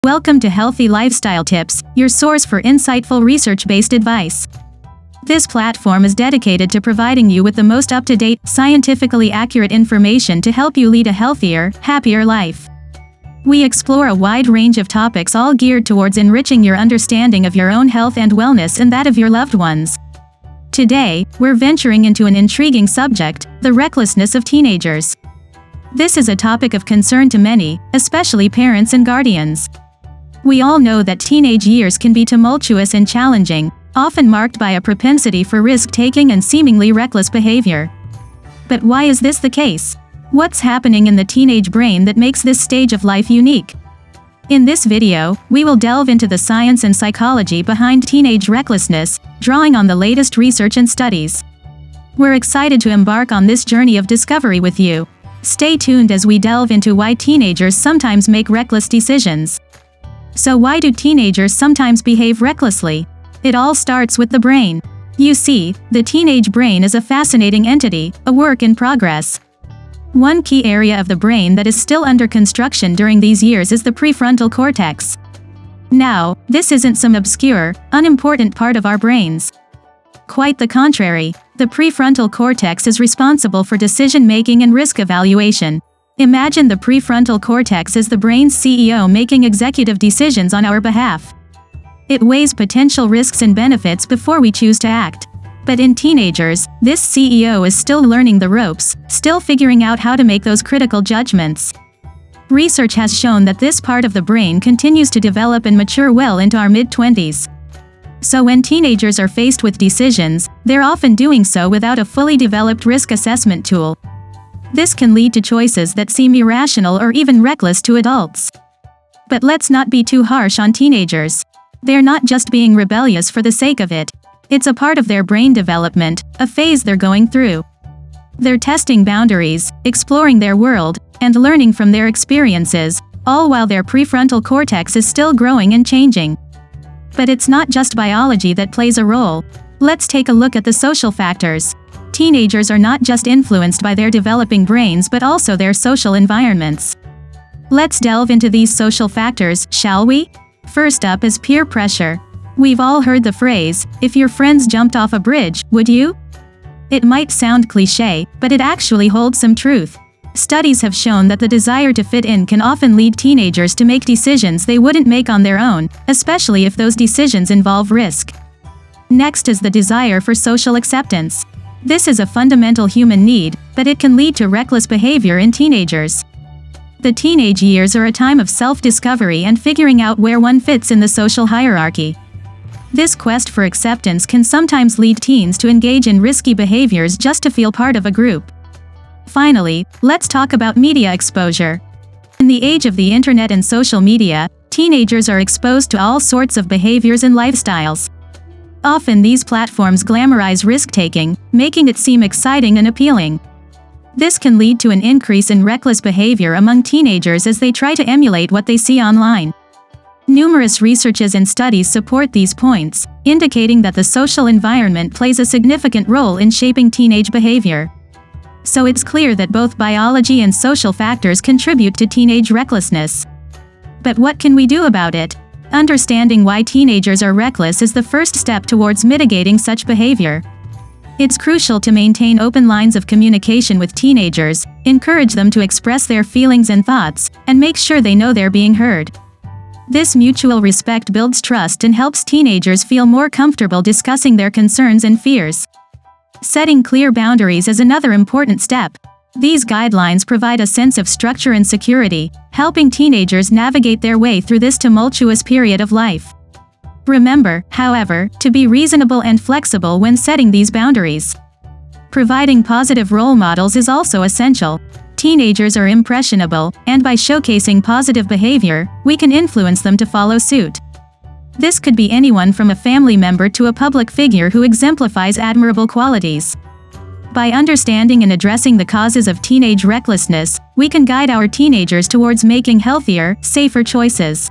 Welcome to Healthy Lifestyle Tips, your source for insightful research-based advice. This platform is dedicated to providing you with the most up-to-date, scientifically accurate information to help you lead a healthier, happier life. We explore a wide range of topics all geared towards enriching your understanding of your own health and wellness and that of your loved ones. Today, we're venturing into an intriguing subject, the recklessness of teenagers. This is a topic of concern to many, especially parents and guardians. We all know that teenage years can be tumultuous and challenging, often marked by a propensity for risk-taking and seemingly reckless behavior. But why is this the case? What's happening in the teenage brain that makes this stage of life unique? In this video, we will delve into the science and psychology behind teenage recklessness, drawing on the latest research and studies. We're excited to embark on this journey of discovery with you. Stay tuned as we delve into why teenagers sometimes make reckless decisions. So why do teenagers sometimes behave recklessly? It all starts with the brain. You see, the teenage brain is a fascinating entity, a work in progress. One key area of the brain that is still under construction during these years is the prefrontal cortex. Now, this isn't some obscure, unimportant part of our brains. Quite the contrary, the prefrontal cortex is responsible for decision-making and risk evaluation. Imagine the prefrontal cortex as the brain's CEO making executive decisions on our behalf. It weighs potential risks and benefits before we choose to act. But in teenagers, this CEO is still learning the ropes, still figuring out how to make those critical judgments. Research has shown that this part of the brain continues to develop and mature well into our mid-20s. So when teenagers are faced with decisions, they're often doing so without a fully developed risk assessment tool. This can lead to choices that seem irrational or even reckless to adults. But let's not be too harsh on teenagers. They're not just being rebellious for the sake of it. It's a part of their brain development, a phase they're going through. They're testing boundaries, exploring their world, and learning from their experiences, all while their prefrontal cortex is still growing and changing. But it's not just biology that plays a role. Let's take a look at the social factors. Teenagers are not just influenced by their developing brains but also their social environments. Let's delve into these social factors, shall we? First up is peer pressure. We've all heard the phrase, if your friends jumped off a bridge, would you? It might sound cliché, but it actually holds some truth. Studies have shown that the desire to fit in can often lead teenagers to make decisions they wouldn't make on their own, especially if those decisions involve risk. Next is the desire for social acceptance. This is a fundamental human need, but it can lead to reckless behavior in teenagers. The teenage years are a time of self-discovery and figuring out where one fits in the social hierarchy. This quest for acceptance can sometimes lead teens to engage in risky behaviors just to feel part of a group. Finally, let's talk about media exposure. In the age of the internet and social media, teenagers are exposed to all sorts of behaviors and lifestyles. Often these platforms glamorize risk-taking, making it seem exciting and appealing. This can lead to an increase in reckless behavior among teenagers as they try to emulate what they see online. Numerous researches and studies support these points, indicating that the social environment plays a significant role in shaping teenage behavior. So it's clear that both biology and social factors contribute to teenage recklessness. But what can we do about it? Understanding why teenagers are reckless is the first step towards mitigating such behavior. It's crucial to maintain open lines of communication with teenagers, encourage them to express their feelings and thoughts, and make sure they know they're being heard. This mutual respect builds trust and helps teenagers feel more comfortable discussing their concerns and fears. Setting clear boundaries is another important step. These guidelines provide a sense of structure and security, helping teenagers navigate their way through this tumultuous period of life. Remember, however, to be reasonable and flexible when setting these boundaries. Providing positive role models is also essential. Teenagers are impressionable, and by showcasing positive behavior, we can influence them to follow suit. This could be anyone from a family member to a public figure who exemplifies admirable qualities. By understanding and addressing the causes of teenage recklessness, we can guide our teenagers towards making healthier, safer choices.